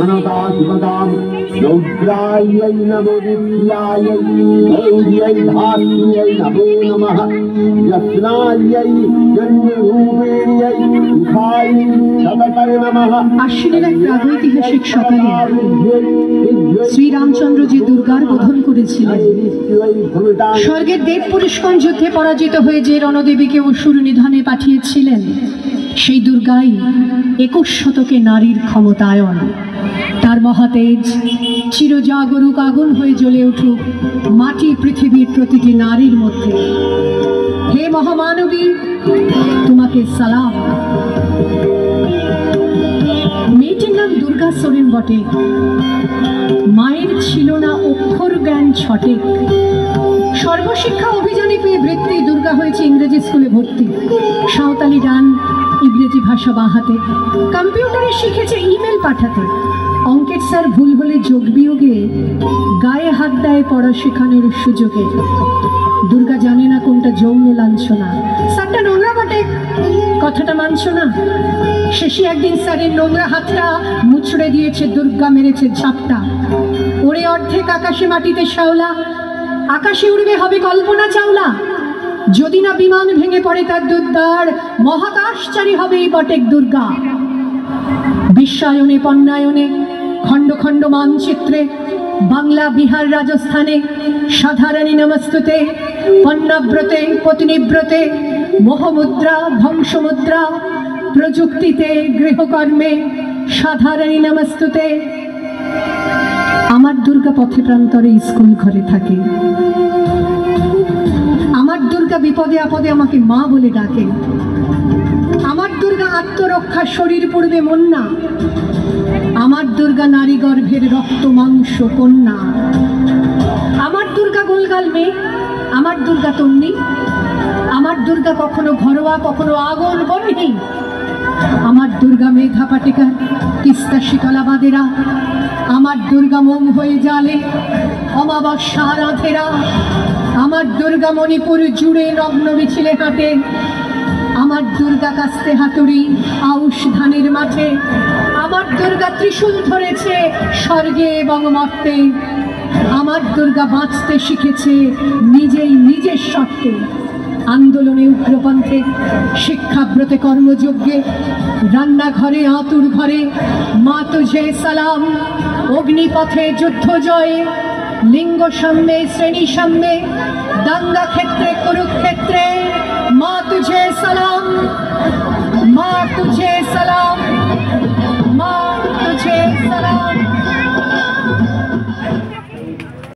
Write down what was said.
धनदा शिवदाम रौद्रायै नमो दिव्यायै गौर्यै धात्र्यै नमो नमः यस्नायै जन्मरूपिण्यै मुखायै सततं नमः। আশ্বিনের এক প্রাগৈতিহাসিক সকালে শ্রীরামচন্দ্র যে দুর্গার বোধন করেছিলেন, স্বর্গের দেব পুরুষগণ যুদ্ধে পরাজিত হয়ে যে রণদেবীকে অসুর নিধনে পাঠিয়েছিলেন, সেই দুর্গাই 21 শতকে নারীর ক্ষমতায়ন। তার মহাতেজ চিরজাগরুক আগুন হয়ে জ্বলে উঠুক মাটি পৃথিবীর প্রতিটি নারীর মধ্যে। হে মহামানবী, তোমাকে সালাম। মেয়েটির নাম দুর্গা সোরেন বটে। মায়ের ছিল না অক্ষর জ্ঞান ছটে। সর্বশিক্ষা অভিযানে পেয়ে বৃত্তি দুর্গা হয়েছে ইংরেজি স্কুলে ভর্তি। সাঁওতালি গান, ইংরেজি ভাষা বাহাতে, কম্পিউটারে শিখেছে ইমেল পাঠাতে। অঙ্কের স্যার ভুল হলে যোগ বিয়োগে গায়ে হাত দেয় পড়া শেখানোর সুযোগে। দুর্গা জানে না কোনটা যৌন লাঞ্ছনা। স্যারটা নোংরা বটে, কথাটা মানছ না। শেষে একদিন স্যারের নোংরা হাতটা মুছড়ে দিয়েছে, দুর্গা মেরেছে ঝাপটা। ওরে অর্ধেক আকাশে মাটিতে শ্যাওলা, আকাশে উড়বে হবে কল্পনা চাওলা। যদি না বিমান ভেঙে পড়ে তার দুর্দার, মহাকাশচারী হবে এই বটেক দুর্গা। বিশ্বায়নে পণ্যায়নে খণ্ড খণ্ড মানচিত্রে, বাংলা বিহার রাজস্থানে সাধারণী নমস্তুতে। পণ্যাব্রতে পত্নীব্রতে মোহমুদ্রা ধ্বংসমুদ্রা, প্রযুক্তিতে গৃহকর্মে সাধারণী নমস্তুতে। আমার দুর্গা পথে প্রান্তরে স্কুল ঘরে থাকে। আমার দুর্গা বিপদে আপদে আমাকে মা বলে ডাকে। আমার দুর্গা আত্মরক্ষা শরীর পড়বে মন না। আমার দুর্গা নারী গর্ভের রক্ত মাংস কন্যা। আমার দুর্গা গোলগাল মেয়ে, আমার দুর্গা তন্নি। আমার দুর্গা কখনো ঘরোয়া কখনো আগুন বন্যি। আমার দুর্গা মেঘা পাটিকার তিস্তা শিকলা বাদেরা। আমার দুর্গা মোম হয়ে জালে অমাবস্যা রাধেরা। আমার দুর্গা মণিপুর জুড়ে নগ্ন মিছিলে হাঁটে। আমার দুর্গা কাস্তে হাতুড়ি আউশ ধানের মাঠে। আমার দুর্গা ত্রিশূল ধরেছে স্বর্গে এবং মর্তে। আমার দুর্গা বাঁচতে শিখেছে নিজেই নিজের শর্তে। আন্দোলনে উগ্রপন্থে, শিক্ষাব্রতে কর্মযজ্ঞে, রান্নাঘরে আতুর ঘরে মা তুঝে সালাম। অগ্নিপথে যুদ্ধ জয়ে, লিঙ্গ সাম্যে শ্রেণী সাম্যে, দাঙ্গা ক্ষেত্রে কুরুক্ষেত্রে মা তুঝে সালাম। মা তুঝে সালাম, মা তুঝে সালাম।